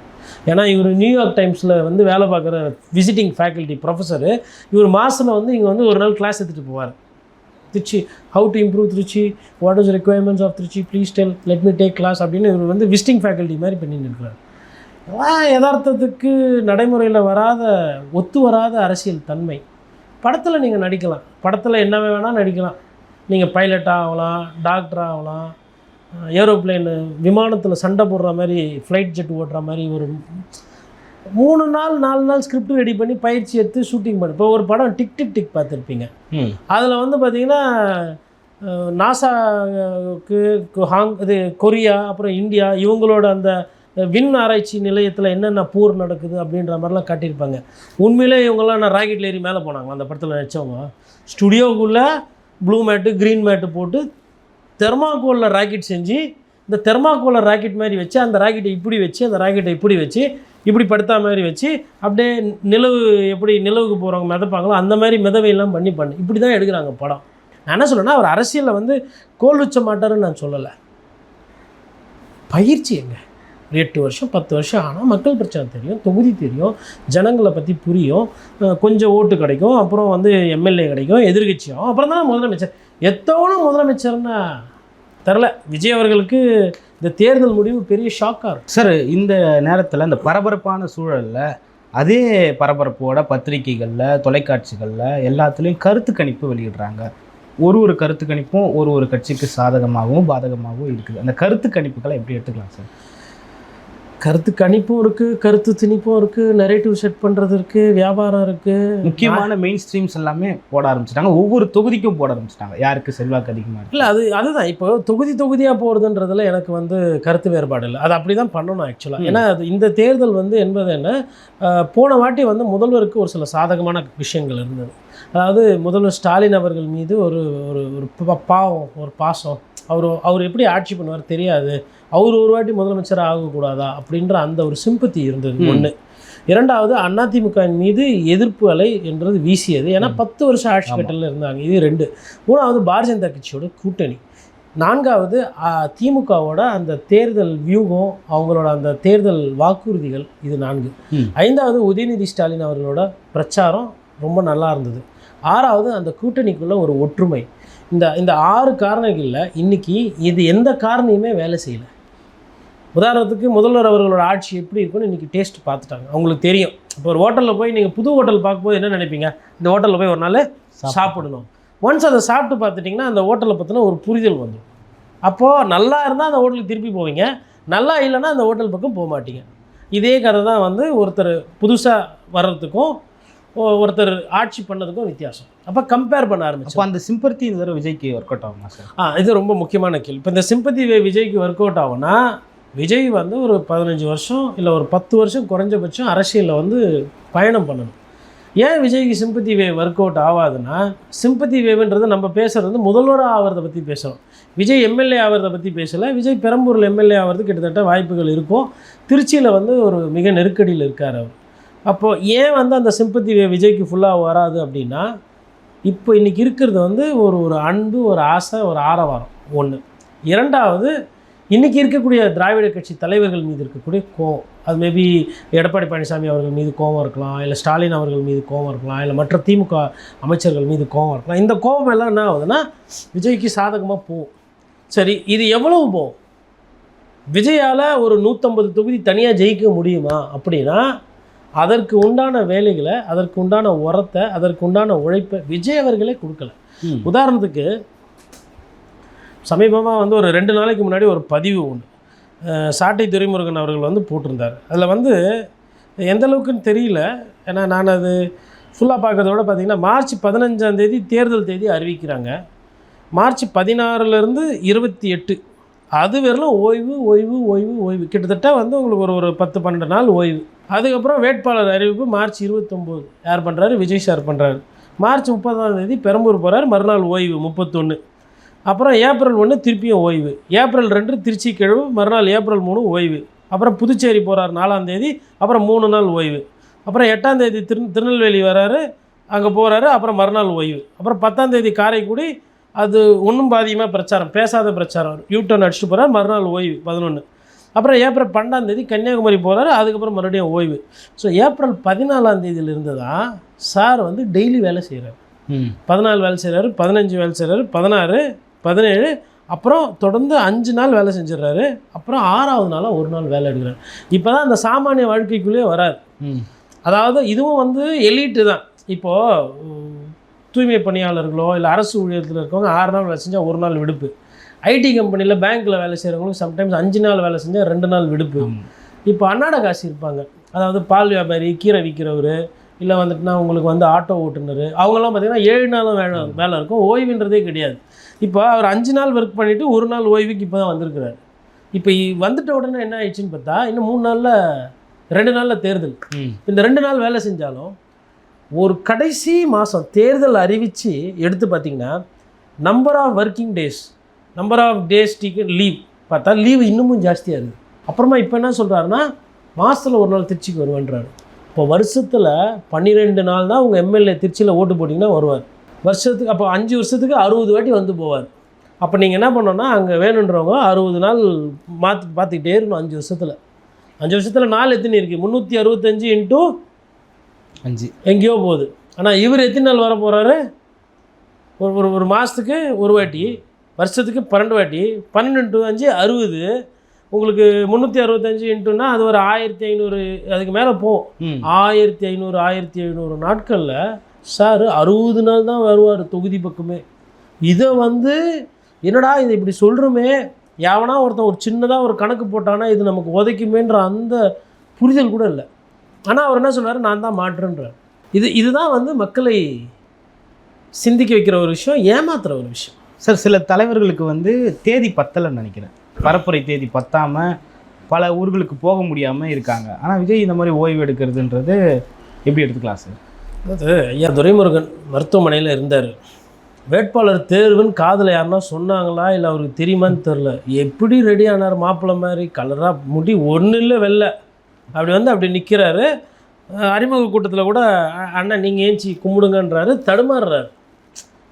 ஏன்னா இவர் நியூயார்க் டைம்ஸில் வந்து வேலை பார்க்குற விசிட்டிங் ஃபேக்கல்ட்டி ப்ரொஃபஸரு. இவர் மாதத்தில் வந்து இங்கே வந்து ஒரு நாள் கிளாஸ் எடுத்துகிட்டு போவார். Trichy, how to improve Trichy, what is requirements of Trichy, please tell, let me take class அப்படின்னு இவர் வந்து விசிட்டிங் ஃபேக்கல்ட்டி மாதிரி பண்ணிட்டு இருக்கிறார். யதார்த்தத்துக்கு நடைமுறையில் ஒத்து வராத அரசியல் தன்மை. படத்தில் நீங்கள் நடிக்கலாம், படத்தில் என்ன வேணால் நடிக்கலாம். நீங்கள் பைலட்டாக ஆகலாம், டாக்டராக ஆகலாம், ஏரோப்ளேனு விமானத்தில் சண்டை போடுற மாதிரி, ஃப்ளைட் ஜெட் ஓட்டுற மாதிரி ஒரு 3 நாள் 4 நாள் ஸ்கிரிப்ட் ரெடி பண்ணி பயிற்சி எடுத்து ஷூட்டிங் பண்ணி. இப்போ ஒரு படம் டிக் டிக் டிக் பார்த்துருப்பீங்க. அதில் வந்து பார்த்திங்கன்னா நாசாவுக்கு கொரியா அப்புறம் இந்தியா இவங்களோட அந்த விண் ஆராய்ச்சி நிலையத்தில் என்னென்ன போர் நடக்குது அப்படின்ற மாதிரிலாம் காட்டியிருப்பாங்க. உண்மையிலே இவங்கெல்லாம் நான் ராக்கெட்டில் ஏறி மேலே போனாங்க. அந்த படத்தில் நடித்தவங்க ஸ்டுடியோக்குள்ளே ப்ளூ மேட்டு க்ரீன் மேட்டு போட்டு தெர்மாக்கோலில் ராக்கெட் செஞ்சு, இந்த தெர்மாக்கோலை ராக்கெட் மாதிரி வச்சு, அந்த ராக்கெட்டை இப்படி வச்சு, அந்த ராக்கெட்டை இப்படி வச்சு, இப்படி படுத்தா மாதிரி வச்சு, அப்படியே நிலவு எப்படி நிலவுக்கு போகிறவங்க மிதப்பாங்களோ அந்த மாதிரி மிதவையெல்லாம் பண்ணி இப்படி தான் எடுக்கிறாங்க படம். நான் என்ன சொல்கிறேன்னா, அவர் அரசியலில் வந்து கோல் வச்ச மாட்டாருன்னு நான் சொல்லலை. பயிற்சி எங்க 8 வருஷம் 10 வருஷம் ஆனால் மக்கள் பிரச்சனை தெரியும், தொகுதி தெரியும், ஜனங்களை பற்றி புரியும், கொஞ்சம் ஓட்டு கிடைக்கும், அப்புறம் வந்து எம்எல்ஏ கிடைக்கும், எதிர்கட்சியும், அப்புறம் தான் முதலமைச்சர். எத்தவனும் முதலமைச்சர்னா தெரில. விஜய் அவர்களுக்கு இந்த தேர்தல் முடிவு பெரிய ஷாக்காக இருக்கும். சார், இந்த நேரத்தில் இந்த பரபரப்பான சூழலில் அதே பரபரப்போட பத்திரிகைகளில், தொலைக்காட்சிகளில் எல்லாத்துலேயும் கருத்து கணிப்பு வெளியிடுறாங்க. ஒரு கருத்து கணிப்பும் ஒரு கட்சிக்கு சாதகமாகவும் பாதகமாகவும் இருக்குது. அந்த கருத்து கணிப்புகளை எப்படி எடுத்துக்கலாம் சார்? கருத்து கணிப்பும் இருக்குது, கருத்து திணிப்பும் இருக்குது, நரேட்டிவ் செட் பண்ணுறது இருக்குது, வியாபாரம் இருக்குது. முக்கியமான மெயின் ஸ்ட்ரீம்ஸ் எல்லாமே போட ஆரம்பிச்சிட்டாங்க. ஒவ்வொரு தொகுதிக்கும் போட ஆரம்பிச்சிட்டாங்க, யாருக்கு செல்வாக்கு அதிகமாக இருக்குது. இல்லை அதுதான் இப்போ தொகுதியாக போகிறதுன்றதுல எனக்கு வந்து கருத்து வேறுபாடு இல்லை. அது அப்படி தான் பண்ணணும் ஆக்சுவலாக. ஏன்னா இந்த தேர்தல் வந்து என்பது என்ன, போன வாட்டி வந்து முதல்வருக்கு ஒரு சில சாதகமான விஷயங்கள் இருந்தது. அதாவது முதல்வர் ஸ்டாலின் அவர்கள் மீது ஒரு பாவம், ஒரு பாசம், அவர் எப்படி ஆட்சி பண்ணுவார் தெரியாது, அவர் ஒரு வாட்டி முதலமைச்சராக ஆகக்கூடாதா அப்படின்ற அந்த ஒரு சிம்பத்தி இருந்தது ஒன்று. இரண்டாவது, அதிமுக மீது எதிர்ப்பு அலை என்றது வீசியது. ஏன்னா 10 வருஷம் ஆட்சி கட்டலில் இருந்தாங்க. இது 2. மூணாவது, பாரதிய ஜனதா கட்சியோட கூட்டணி. 4வது, திமுகவோட அந்த தேர்தல் வியூகம், அவங்களோட அந்த தேர்தல் வாக்குறுதிகள். இது 4. 5வது, உதயநிதி ஸ்டாலின் அவர்களோட பிரச்சாரம் ரொம்ப நல்லா இருந்தது. 6வது, அந்த கூட்டணிக்குள்ள ஒரு ஒற்றுமை. இந்த 6 காரணங்களில் இன்றைக்கி இது எந்த காரணியுமே வேலை செய்யலை. உதாரணத்துக்கு முதல்வர் அவர்களோட ஆட்சி எப்படி இருக்குன்னு இன்றைக்கி டேஸ்ட் பார்த்துட்டாங்க, அவங்களுக்கு தெரியும். இப்போ ஒரு ஹோட்டலில் போய் நீங்கள் புது ஹோட்டல் பார்க்கும்போது என்ன நினைப்பீங்க, இந்த ஹோட்டலில் போய் ஒரு நாள் சாப்பிடணும். ஒன்ஸ் அதை சாப்பிட்டு பார்த்துட்டிங்கன்னா அந்த ஹோட்டலை பற்றின ஒரு புரிதல் வந்துடும். அப்போது நல்லா இருந்தால் அந்த ஹோட்டலுக்கு திருப்பி போவீங்க, நல்லா இல்லைன்னா அந்த ஹோட்டல் பக்கம் போக மாட்டீங்க. இதே கதை தான் வந்து ஒருத்தர் புதுசாக வர்றதுக்கும் ஒருத்தர் ஆட்சி பண்ணதுக்கும் வித்தியாசம். அப்போ கம்பேர் பண்ண ஆரம்பிச்சு. அந்த சிம்பத்தி இந்த தடவை விஜய்க்கு ஒர்க் அவுட் ஆகுமா சார்? இது ரொம்ப முக்கியமான கேள்வி. இப்போ இந்த சிம்பத்தி விஜய்க்கு ஒர்க் அவுட் ஆகும்னா, விஜய் வந்து ஒரு 15 வருஷம் இல்லை ஒரு 10 வருஷம் குறைஞ்சபட்சம் அரசியலில் வந்து பயணம் பண்ணணும். ஏன் விஜய்க்கு சிம்பத்தி வேவ் ஒர்க் அவுட் ஆகாதுன்னா, சிம்பத்தி வேவ்ன்றது நம்ம பேசுகிறது வந்து முதல்வராக ஆகிறத பற்றி பேசுகிறோம். விஜய் எம்எல்ஏ ஆகிறத பற்றி பேசலை. விஜய் பெரம்பூரில் எம்எல்ஏ ஆகிறது கிட்டத்தட்ட வாய்ப்புகள் இருக்கும். திருச்சியில் வந்து ஒரு மிக நெருக்கடியில் இருக்கார் அவர். அப்போது ஏன் வந்து அந்த சிம்பத்தி வேவ் விஜய்க்கு ஃபுல்லாக வராது அப்படின்னா, இப்போ இன்றைக்கி இருக்கிறது வந்து ஒரு அன்பு, ஒரு ஆசை, ஒரு ஆரவாரம் ஒன்று. இரண்டாவது, இன்றைக்கி இருக்கக்கூடிய திராவிட கட்சி தலைவர்கள் மீது இருக்கக்கூடிய கோவம். அது மேபி எடப்பாடி பழனிசாமி அவர்கள் மீது கோவம் இருக்கலாம், இல்லை ஸ்டாலின் அவர்கள் மீது கோவம் இருக்கலாம், இல்லை மற்ற திமுக அமைச்சர்கள் மீது கோவம் இருக்கலாம். இந்த கோவம் எல்லாம் என்ன ஆகுதுன்னா விஜய்க்கு சாதகமாக போகும். சரி, இது எவ்வளவு போகும்? விஜயால் ஒரு 150 தொகுதி தனியாக ஜெயிக்க முடியுமா அப்படின்னா, அதற்கு உண்டான வேலைகளை, அதற்கு உண்டான உரத்தை, அதற்கு உண்டான உழைப்பை விஜய் அவர்களே கொடுக்கல. உதாரணத்துக்கு சமீபமாக வந்து ஒரு 2 நாளைக்கு முன்னாடி ஒரு பதிவு ஒன்று சாட்டை துரைமுருகன் அவர்கள் வந்து போட்டிருந்தார். அதில் வந்து எந்த அளவுக்குன்னு தெரியல, ஏன்னா நான் அது ஃபுல்லாக பார்க்குறதோட பார்த்திங்கன்னா, மார்ச் 15ஆம் தேதி தேர்தல் தேதி அறிவிக்கிறாங்க. மார்ச் 16லேருந்து 28 அது வெறும் ஓய்வு ஓய்வு ஓய்வு ஓய்வு கிட்டத்தட்ட வந்து உங்களுக்கு ஒரு 10-12 நாள் ஓய்வு. அதுக்கப்புறம் வேட்பாளர் அறிவிப்பு மார்ச் 29 யார் பண்ணுறாரு? விஜய் சார் பண்ணுறாரு. மார்ச் 30 பெரம்பூர் போகிறார், மறுநாள் ஓய்வு 31. அப்புறம் ஏப்ரல் 1 திருப்பியும் ஓய்வு, ஏப்ரல் 2 திருச்சி கிழவு, மறுநாள் ஏப்ரல் 3 ஓய்வு. அப்புறம் புதுச்சேரி போகிறார் 4 அப்புறம் 3 நாள் ஓய்வு. அப்புறம் 8 திருநெல்வேலி வராரு, அங்கே போகிறாரு, அப்புறம் மறுநாள் ஓய்வு. அப்புறம் 10 காரைக்குடி, அது ஒன்றும் பாதியமாக பிரச்சாரம், பேசாத பிரச்சாரம், யூட்டர்ன் அடிச்சுட்டு போகிறார், மறுநாள் ஓய்வு 11. அப்புறம் ஏப்ரல் 12 கன்னியாகுமரி போகிறாரு, அதுக்கப்புறம் மறுபடியும் ஓய்வு. ஸோ ஏப்ரல் 14 தான் சார் வந்து டெய்லி வேலை செய்கிறார். 14 வேலை செய்கிறாரு, 15 வேலை செய்கிறாரு, 16, 17, அப்புறம் தொடர்ந்து 5 நாள் வேலை செஞ்சிடறாரு. அப்புறம் 6வது நாளாக ஒரு நாள் வேலை எடுக்கிறார். இப்போ தான் அந்த சாமானிய வாழ்க்கைக்குள்ளேயே வராரு. அதாவது இதுவும் வந்து எலீட்டு தான். இப்போது தூய்மை பணியாளர்களோ இல்லை அரசு ஊழியத்தில் இருக்கவங்க 6 நாள் வேலை செஞ்சால் ஒரு நாள் விடுப்பு. ஐடி கம்பெனியில் பேங்க்கில் வேலை செய்கிறவங்களுக்கு சம்டைம்ஸ் 5 நாள் வேலை செஞ்சால் 2 நாள் விடுப்பு. இப்போ அன்னாட காசு இருப்பாங்க, அதாவது பால் வியாபாரி, கீரை விற்கிறவர், இல்லை வந்துட்டுனா உங்களுக்கு வந்து ஆட்டோ ஓட்டுநர், அவங்களாம் பார்த்திங்கன்னா 7 நாளும் வேலை இருக்கும், ஓய்வுன்றதே கிடையாது. இப்போ அவர் 5 நாள் ஒர்க் பண்ணிவிட்டு ஒரு நாள் ஓய்வுக்கு இப்போ தான் வந்திருக்கிறார். இப்போ வந்துட்ட உடனே என்ன ஆயிடுச்சுன்னு பார்த்தா, இன்னும் 3 நாளில் 2 நாளில் தேர்தல். இந்த 2 நாள் வேலை செஞ்சாலும் ஒரு கடைசி மாதம் தேர்தல் அறிவித்து எடுத்து பார்த்திங்கன்னா number of working days, number of days ticket leave பார்த்தா லீவு இன்னமும் ஜாஸ்தியாக இருக்குது. அப்புறமா இப்போ என்ன சொல்கிறாருன்னா மாதத்தில் ஒரு நாள் திருச்சிக்கு வருவேன்றாரு. இப்போ வருஷத்தில் 12 நாள் தான் உங்கள் எம்எல்ஏ திருச்சியில் ஓட்டு போட்டிங்கன்னா வருவார். வருஷத்துக்கு அப்போ 5 வருஷத்துக்கு 60 வாட்டி வந்து போவார். அப்போ நீங்கள் என்ன பண்ணோன்னா அங்கே வேணுன்றவங்க 60 நாள் பார்த்துக்கிட்டே இருக்கணும். 5 வருஷத்தில் நாள் எத்தனை இருக்குது? 365 இன்ட்டு 5 எங்கேயோ போகுது. ஆனால் இவர் எத்தனை நாள் வர போகிறாரு? ஒரு மாதத்துக்கு ஒரு வாட்டி, வருஷத்துக்கு 12 வாட்டி, 12 × 5 60. உங்களுக்கு 365 இன்ட்டுன்னா அது ஒரு 1500, அதுக்கு மேலே போகும். 1500 நாட்களில் சார் 60 நாள் தான் வருவார் தொகுதி பக்கமே. இதை வந்து என்னடா இதை இப்படி சொல்கிறோமே, யாவனா ஒருத்தன் ஒரு சின்னதாக ஒரு கணக்கு போட்டானா இது நமக்கு உதைக்குமேன்ற அந்த புரிதல் கூட இல்லை. ஆனால் அவர் என்ன சொல்கிறார், நான் தான் மாற்றுன்றார். இதுதான் வந்து மக்களை சிந்திக்க வைக்கிற ஒரு விஷயம், ஏமாத்துகிற ஒரு விஷயம். சார், சில தலைவர்களுக்கு வந்து தேதி பத்தலைன்னு நினைக்கிறேன். பரப்புரை தேதி பத்தாமல் பல ஊர்களுக்கு போக முடியாமல் இருக்காங்க. ஆனால் விஜய் இந்த மாதிரி ஓய்வு எடுக்கிறதுன்றது எப்படி எடுத்துக்கலாம் சார்? அதாவது ஐயா துரைமுருகன் மருத்துவமனையில் இருந்தார். வேட்பாளர் தேர்வுன்னு காதில் யாருன்னா சொன்னாங்களா இல்லை அவருக்கு தெரியுமான்னு தெரில. எப்படி ரெடி ஆனார், மாப்பிள்ளை மாதிரி கலராக, முடி ஒன்றும் இல்லை வெள்ளை, அப்படி நிற்கிறாரு. அறிமுக கூட்டத்தில் கூட அண்ணன் நீங்கள் ஏஞ்சி கும்பிடுங்கன்றாரு. தடுமாறுறாரு.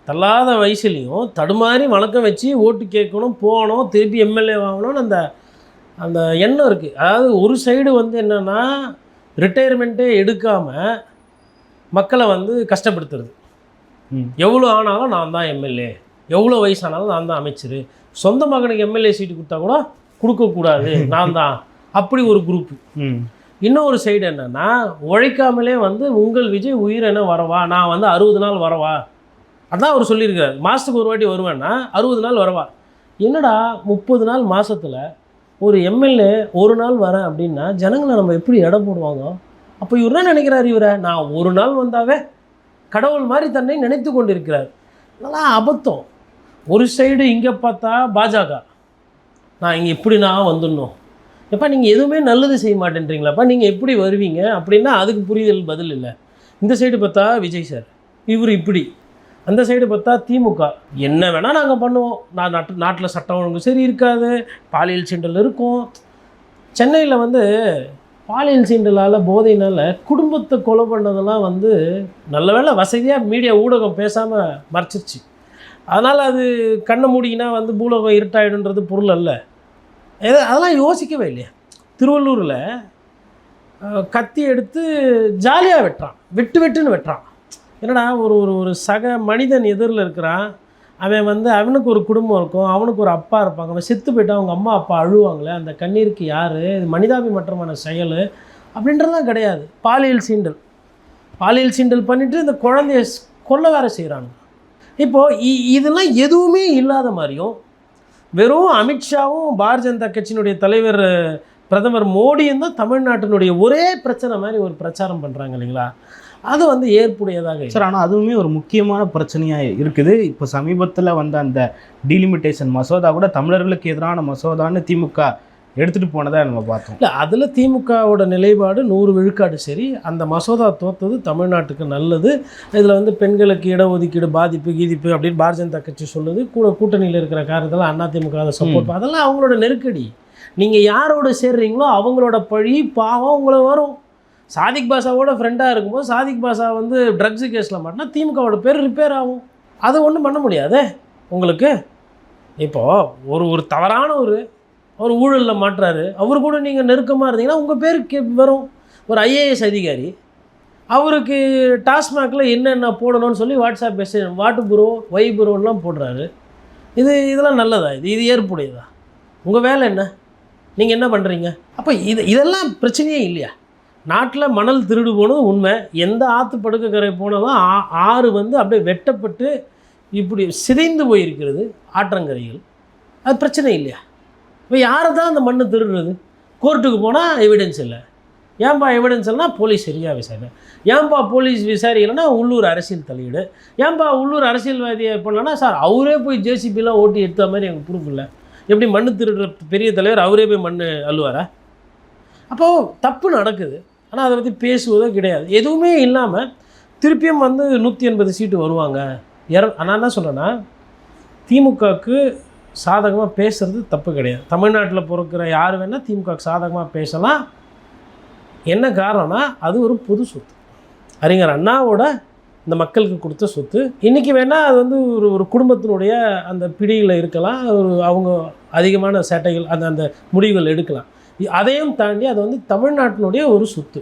தள்ளாத வயசுலேயும் தடுமாறி வணக்கம் வச்சு ஓட்டு கேட்கணும், போகணும், திருப்பி எம்எல்ஏ வாங்கணும்னு அந்த எண்ணம் இருக்குது. அதாவது ஒரு சைடு வந்து என்னென்னா ரிட்டையர்மெண்ட்டே எடுக்காமல் மக்களை வந்து கஷ்டப்படுத்துறது. எவ்வளோ ஆனாலும் நான் தான் எம்எல்ஏ, எவ்வளோ வயசானாலும் நான் தான் அமைச்சர், சொந்த மகனுக்கு எம்எல்ஏ சீட்டு கொடுத்தா கூட கொடுக்கக்கூடாது, நான் தான், அப்படி ஒரு குரூப்பு. இன்னொரு சைடு என்னென்னா உழைக்காமலே வந்து உங்கள் விஜய் உயிர் என்ன வரவா, நான் வந்து 60 நாள் வரவா, அதான் அவர் சொல்லியிருக்காரு. மாதத்துக்கு ஒரு வாட்டி வருவேன்னா 60 நாள் வரவா. என்னடா 30 நாள் மாதத்தில் ஒரு எம்எல்ஏ ஒரு நாள் வரேன் அப்படின்னா ஜனங்களை நம்ம எப்படி எடை போடுவாங்க? அப்போ இவர் என்ன நினைக்கிறார், இவரை நான் ஒரு நாள் வந்தாவே கடவுள் மாதிரி தன்னை நினைத்து கொண்டு இருக்கிறார். நல்லா அபத்தம். ஒரு சைடு இங்கே பார்த்தா பாஜக, நான் இங்கே எப்படி நான் வந்துடணும், எப்போ நீங்கள் எதுவுமே நல்லது செய்ய மாட்டேன்றீங்களாப்பா, நீங்கள் எப்படி வருவீங்க அப்படின்னா அதுக்கு புரிதல் பதில் இல்லை. இந்த சைடு பார்த்தா விஜய் சார் இவர் இப்படி, அந்த சைடு பார்த்தா திமுக என்ன வேணால் நாங்கள் பண்ணுவோம், நாட்டில் சட்டம் ஒழுங்கு சரி இருக்காது, பாலியல் சீண்டல் இருக்கும். சென்னையில் வந்து பாலியல் சீண்டலால் போதையினால் குடும்பத்தை கொலை பண்ணதெல்லாம் வந்து நல்ல வேளை வசதியாக மீடியா ஊடகம் பேசாமல் மறைச்சிருச்சு. அதனால் அது கண்ணை மூடிக்கினா வந்து பூலோகம் இருட்டாயிடுன்றது பொருள் அல்ல. அதெல்லாம் யோசிக்கவே இல்லையா? திருவள்ளூரில் கத்தி எடுத்து ஜாலியாக வெட்டுறான், வெட்டுன்னு வெட்டுறான். என்னடா ஒரு சக மனிதன் எதிரில் இருக்கிறான், அவன் வந்து அவனுக்கு ஒரு குடும்பம் இருக்கும், அவனுக்கு ஒரு அப்பா இருப்பாங்க, அவன் செத்து போய்ட்டான், அவங்க அம்மா அப்பா அழுவாங்களே, அந்த கண்ணீருக்கு யார், இது மனிதாபிமற்றமான செயல் அப்படின்றதுலாம் கிடையாது. பாலியல் சீண்டல் பண்ணிவிட்டு இந்த குழந்தைய கொல்ல வேற செய்கிறாங்க. இப்போது இதெல்லாம் எதுவுமே இல்லாத மாதிரியும் வெறும் அமித்ஷாவும் பாரதிய ஜனதா கட்சியினுடைய தலைவர் பிரதமர் மோடியும் தான் தமிழ்நாட்டினுடைய ஒரே பிரச்சனை மாதிரி ஒரு பிரச்சாரம் பண்ணுறாங்க இல்லைங்களா? அது வந்து ஏற்புடையதாக இல்லை. சார், ஆனால் அதுவுமே ஒரு முக்கியமான பிரச்சனையாக இருக்குது. இப்போ சமீபத்தில் வந்த அந்த டீலிமிட்டேஷன் மசோதா கூட தமிழர்களுக்கு எதிரான மசோதான்னு திமுக எடுத்துகிட்டு போனதை நம்ம பார்த்தோம். இல்லை, அதில் திமுகவோட நிலைப்பாடு 100 விழுக்காடு சரி. அந்த மசோதா தோற்றது தமிழ்நாட்டுக்கு நல்லது. இதில் வந்து பெண்களுக்கு இடஒதுக்கீடு பாதிப்பு கீதிப்பு அப்படின்னு பாரதிய ஜனதா கட்சி சொல்லுது. கூட்டணியில் இருக்கிற காரணத்தில் அதிமுக அதை சப்போர்ட். அதெல்லாம் அவங்களோட நெருக்கடி. நீங்கள் யாரோட சேர்றீங்களோ அவங்களோட பழி பாவம் உங்களை வரும். சாதிக் பாஷாவோட ஃப்ரெண்டாக இருக்கும்போது சாதிக் பாஷா வந்து ட்ரக்ஸு கேஸில் மாட்டினா திமுகவோட பேர் ரிப்பேர் ஆகும். அதை ஒன்றும் பண்ண முடியாதே உங்களுக்கு. இப்போது ஒரு தவறான ஒரு ஊழலில் மாட்டுறாரு, அவர் கூட நீங்கள் நெருக்கமாக இருந்தீங்கன்னா உங்கள் பேருக்கு வரும். ஒரு ஐஏஎஸ் அதிகாரி அவருக்கு டாஸ்மாகில் என்னென்ன போடணும்னு சொல்லி வாட்ஸ்அப் மெசேஜ் வாட்டு புரோ ஒய் புரோலாம் போடுறாரு. இதெல்லாம் நல்லதா? இது ஏற்புடையதா? உங்கள் வேலை என்ன? நீங்கள் என்ன பண்ணுறீங்க? அப்போ இதெல்லாம் பிரச்சனையே இல்லையா? நாட்டில் மணல் திருடு போனது உண்மை. எந்த ஆற்று படுக்கக்கரை போனதும் ஆறு வந்து அப்படியே வெட்டப்பட்டு இப்படி சிதைந்து போயிருக்கிறது ஆற்றங்கரைகள். அது பிரச்சனை இல்லையா? இப்போ யாரை தான் அந்த மண்ணு திருடுறது? கோர்ட்டுக்கு போனால் எவிடன்ஸ் இல்லை. ஏன்பா எவிடன்ஸ் இல்லைனா போலீஸ் சரியாக விசாரணை. ஏன்பா போலீஸ் விசாரிக்கலைன்னா உள்ளூர் அரசியல் தலையீடு. ஏன்பா உள்ளூர் அரசியல்வாதியை பண்ணலன்னா சார் அவரே போய் ஜேசிபிலாம் ஓட்டி எடுத்த மாதிரி எனக்கு ப்ரூஃப் இல்லை. எப்படி மண்ணு திருடுற பெரிய தலைவர் அவரே போய் மண் அள்ளுவாரா? அப்போது தப்பு நடக்குது, ஆனால் அதை பற்றி பேசுவதோ கிடையாது. எதுவுமே இல்லாமல் திருப்பியும் வந்து 180 சீட்டு வருவாங்க. நான் என்ன சொல்கிறேன்னா, திமுகவுக்கு சாதகமாக பேசுகிறது தப்பு கிடையாது. தமிழ்நாட்டில் பிறக்கிற யார் வேணால் திமுகவுக்கு சாதகமாக பேசலாம். என்ன காரணம்னா அது ஒரு பொது சொத்து. அறிஞர் அண்ணாவோட இந்த மக்களுக்கு கொடுத்த சொத்து. இன்றைக்கி வேணால் அது வந்து ஒரு குடும்பத்தினுடைய அந்த பிடியில் இருக்கலாம். அவங்க அதிகமான சேட்டைகள் அந்த முடிவுகள் எடுக்கலாம். அதையும் தாண்டி அது வந்து தமிழ்நாட்டினுடைய ஒரு சொத்து.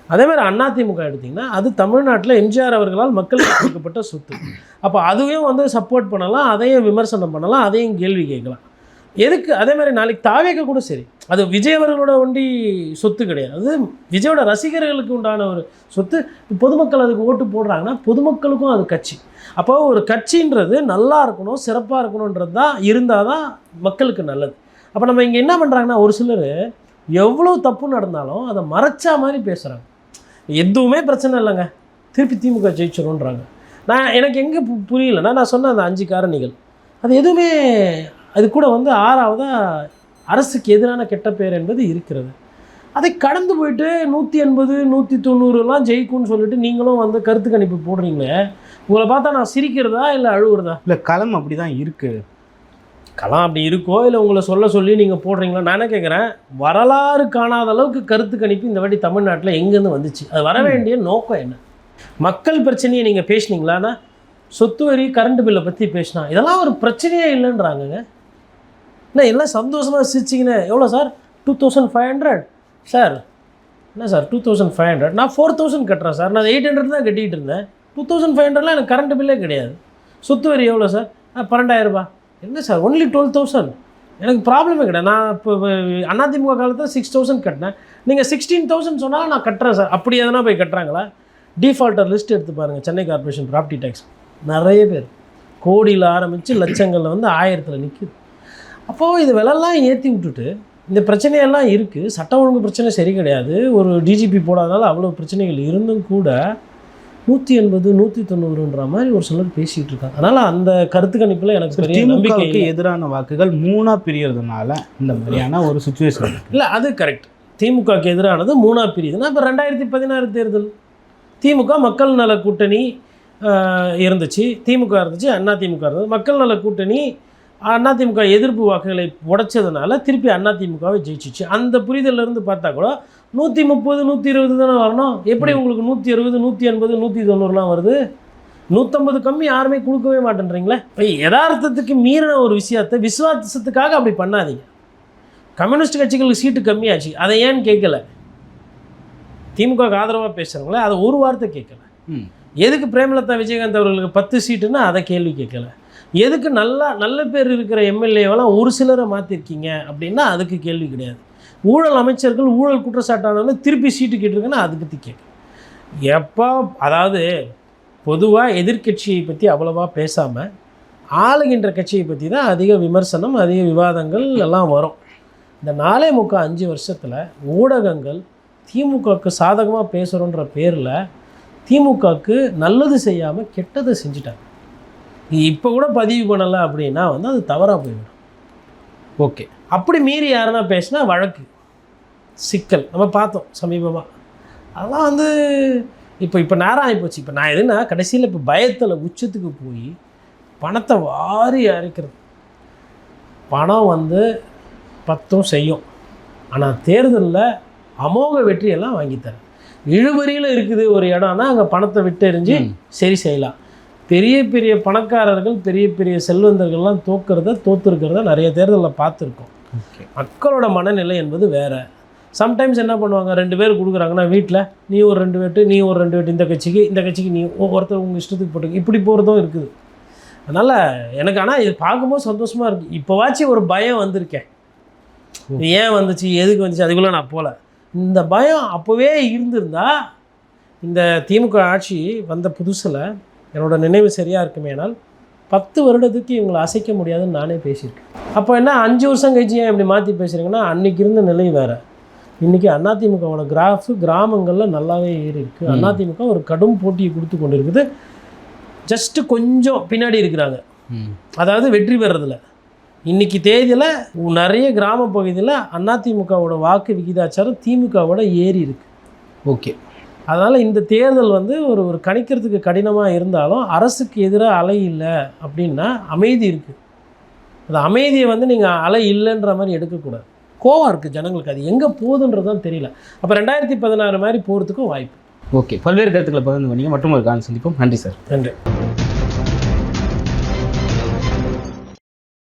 அதேமாதிரி அதிமுக எடுத்திங்கன்னா அது தமிழ்நாட்டில் எம்ஜிஆர் அவர்களால் மக்களுக்கு கொடுக்கப்பட்ட சொத்து. அப்போ அதுவும் வந்து சப்போர்ட் பண்ணலாம், அதையும் விமர்சனம் பண்ணலாம், அதையும் கேள்வி கேட்கலாம். எதுக்கு? அதேமாதிரி நாளைக்கு தாவேக்க கூட சரி, அது விஜய் அவர்களோட ஒண்டி சொத்து கிடையாது. அது விஜயோட ரசிகர்களுக்கு உண்டான ஒரு சொத்து. பொதுமக்கள் அதுக்கு ஓட்டு போடுறாங்கன்னா பொதுமக்களுக்கும் அது கட்சி. அப்போ ஒரு கட்சின்றது நல்லா இருக்கணும், சிறப்பாக இருக்கணுன்றது தான் இருந்தால் தான் மக்களுக்கு நல்லது. அப்போ நம்ம இங்கே என்ன பண்ணுறாங்கன்னா, ஒரு சிலர் எவ்வளோ தப்பு நடந்தாலும் அதை மறைச்சா மாதிரி பேசுகிறாங்க. எதுவுமே பிரச்சனை இல்லைங்க, திருப்பி திமுக ஜெயிச்சிடும்ன்றாங்க. எனக்கு எங்கே புரியலைன்னா, நான் சொன்ன அந்த 5 காரணிகள் அது எதுவுமே, அது கூட வந்து 6வதாக அரசுக்கு எதிரான கெட்ட பேர் என்பது இருக்கிறது. அதை கடந்து போயிட்டு 180 190 ஜெயிக்கும்னு சொல்லிட்டு நீங்களும் வந்து கருத்து கணிப்பு போடுறீங்களே, உங்களை பார்த்தா நான் சிரிக்கிறதா இல்லை அழுவுறதா? இல்லை, களம் அப்படி தான் இருக்குது. களம் அப்படி இருக்கோ இல்லை உங்களை சொல்லி நீங்கள் போடுறீங்களா? நான் என்ன கேட்குறேன், வரலாறு காணாத அளவுக்கு கருத்து கணிப்பு இந்த வாட்டி தமிழ்நாட்டில் எங்கேருந்து வந்துச்சு? அது வர வேண்டிய நோக்கம் என்ன? மக்கள் பிரச்சனையை நீங்கள் பேசுனீங்களான்னா, சொத்து வரி கரண்ட் பில்லை பற்றி பேசினா இதெல்லாம் ஒரு பிரச்சனையே இல்லைன்றாங்கங்க. என்ன எல்லாம் சந்தோஷமாக சிரிச்சிங்கன்னு, எவ்வளோ சார்? 2500 சார். என்ன சார் 2500? நான் 4000 கட்டுறேன் சார். நான் 800 தான் கட்டிகிட்டு இருந்தேன். 2500லாம் எனக்கு கரண்ட் பில்லே கிடையாது. சொத்து வரி எவ்வளோ சார்? 12000 ரூபாய். என்ன சார் ஒன்லி 12000? எனக்கு ப்ராப்ளமே கிடையாது. நான் இப்போ அதிமுக காலத்தில் 6000 கட்டினேன். நீங்கள் 16000 சொன்னாலும் நான் கட்டுறேன் சார். அப்படி எதனா போய் கட்டுறாங்களா? டிஃபால்ட்டர் லிஸ்ட் எடுத்து பாருங்கள். சென்னை கார்பரேஷன் ப்ராப்பர்ட்டி டேக்ஸ் நிறைய பேர் கோடியில் ஆரம்பித்து லட்சங்களில் வந்து 1000ல் நிற்குது. அப்போது இது விலைலாம் ஏற்றி விட்டுட்டு இந்த பிரச்சனையெல்லாம் இருக்குது. சட்டம் ஒழுங்கு பிரச்சனை சரி கிடையாது. ஒரு டிஜிபி போடாதனால அவ்வளோ பிரச்சனைகள் இருந்தும் கூட 180 190ன்ற மாதிரி ஒரு சிலர் பேசிகிட்டு இருக்காங்க. அதனால் அந்த கருத்து கணிப்பில் எனக்கு பெரிய நம்பிக்கைக்கு எதிரான வாக்குகள் 3ஆக பிரியறதுனால இந்த மாதிரியான ஒரு சுச்சுவேஷன் இல்லை. அது கரெக்ட். திமுகவுக்கு எதிரானது 3ஆக பிரியுதுன்னா இப்போ 2016 தேர்தல் திமுக மக்கள் நல கூட்டணி இருந்துச்சு, திமுக இருந்துச்சு, அதிமுக இருந்தது. மக்கள் நல கூட்டணி அதிமுக எதிர்ப்பு வாக்குகளை உடைச்சதுனால திருப்பி அதிமுகவை ஜெயிச்சிச்சு. அந்த புரிதலிருந்து பார்த்தா கூட 130 120 தானே வரணும். எப்படி உங்களுக்கு 160 180 190லாம் வருது? 150 கம்மி யாருமே கொடுக்கவே மாட்டேன்றீங்களே. இப்போ யதார்த்தத்துக்கு மீறின ஒரு விஷயத்தை விசுவாசத்துக்காக அப்படி பண்ணாதீங்க. கம்யூனிஸ்ட் கட்சிகளுக்கு சீட்டு கம்மியாச்சு, அதை ஏன்னு கேட்கல. திமுகவுக்கு ஆதரவாக பேசுகிறவங்களே அதை ஒரு வார்த்தை கேட்கல. எதுக்கு பிரேமலதா விஜயகாந்த் அவர்களுக்கு 10 சீட்டுன்னா அதை கேள்வி கேட்கல. எதுக்கு நல்ல பேர் இருக்கிற எம்எல்ஏவெல்லாம் ஒரு சிலரை மாற்றிருக்கீங்க அப்படின்னா அதுக்கு கேள்வி கிடையாது. ஊழல் அமைச்சர்கள் ஊழல் குற்றச்சாட்டானாலும் திருப்பி சீட்டு கேட்டிருக்குன்னா அதை பற்றி கேட்க எப்போ, அதாவது பொதுவாக எதிர்கட்சியை பற்றி அவ்வளோவா பேசாமல் ஆளுகின்ற கட்சியை பற்றி தான் அதிக விமர்சனம் அதிக விவாதங்கள் எல்லாம் வரும். இந்த 4.25 வருஷத்தில் ஊடகங்கள் திமுகவுக்கு சாதகமாக பேசுகிறோன்ற பேரில் திமுகவுக்கு நல்லது செய்யாமல் கெட்டதை செஞ்சுட்டாங்க. இப்போ கூட பதிவு பண்ணலை அப்படின்னா வந்து அது தவறாக போயிடும். ஓகே, அப்படி மீறி யாருன்னா பேசினா வழக்கு சிக்கல் நம்ம பார்த்தோம் சமீபமாக. அதெல்லாம் வந்து இப்போ நேரம் ஆகிப்போச்சு. இப்போ நான் எதுனா கடைசியில் இப்போ பயத்தில் உச்சத்துக்கு போய் பணத்தை வாரி அரைக்கிறது. பணம் வந்து பத்தும் செய்யும், ஆனால் தேர்தலில் அமோக வெற்றியெல்லாம் வாங்கித்தரேன். இழுபறியில் இருக்குது ஒரு இடம்னா அங்கே பணத்தை விட்டு எறிஞ்சு சரி செய்யலாம். பெரிய பெரிய பணக்காரர்கள் பெரிய பெரிய செல்வந்தர்கள்லாம் தோற்றுருக்கிறத நிறைய தேர்தலில் பார்த்துருக்கோம். மக்களோட மனநிலை என்பது வேறு. சம்டைம்ஸ் என்ன பண்ணுவாங்க, 2 பேர் கொடுக்குறாங்கன்னா வீட்டில் நீ ஒரு 2 வேட்டு நீ ஒரு 2 வேட்டு, இந்த கட்சிக்கு நீ ஒருத்தர் உங்கள் இஷ்டத்துக்கு போட்டு இப்படி போகிறதும் இருக்குது. அதனால் எனக்கு ஆனால் இது பார்க்கும்போது சந்தோஷமாக இருக்குது. இப்போவாச்சும் ஒரு பயம் வந்திருக்கேன். ஏன் வந்துச்சு, எதுக்கு வந்துச்சு, அதுக்குள்ளே நான் போகல. இந்த பயம் அப்போவே இருந்திருந்தால் இந்த திமுக ஆட்சி வந்த புதுசில் என்னோட நினைவு சரியாக இருக்குமேனால் 10 வருடத்துக்கு இவங்களை அசைக்க முடியாதுன்னு நானே பேசியிருக்கேன். அப்போ என்ன 5 வருஷம் கழிச்சு ஏன் இப்படி மாற்றி பேசுகிறீங்கன்னா, அன்றைக்கி இருந்த நிலை வேறு. இன்றைக்கி அதிமுகவோட கிராஃபு கிராமங்களில் நல்லாவே ஏறி இருக்குது. அதிமுக ஒரு கடும் போட்டியை கொடுத்து கொண்டு இருக்குது. ஜஸ்ட்டு கொஞ்சம் பின்னாடி இருக்கிறாங்க, அதாவது வெற்றி பெறதில்ல. இன்றைக்கி தேதியில் நிறைய கிராம பகுதியில் அதிமுகவோட வாக்கு விகிதாச்சாரம் திமுகவோட ஏறி இருக்குது. ஓகே, அதனால் இந்த தேர்தல் வந்து ஒரு கணிக்கிறதுக்கு கடினமாக இருந்தாலும் அரசுக்கு எதிராக அலை இல்லை அப்படின்னா அமைதி இருக்குது. அந்த அமைதியை வந்து நீங்கள் அலை இல்லைன்ற மாதிரி எடுக்கக்கூடாது. கோவம் இருக்குது ஜனங்களுக்கு, அது எங்கே போகுதுன்றது தான் தெரியல. அப்போ 2016 மாதிரி போகிறதுக்கும் வாய்ப்பு. ஓகே, பல்வேறு கருத்துக்களை பகிர்ந்து பண்ணீங்க. மற்றும் ஒரு காலம் சந்திப்போம். நன்றி சார். நன்றி.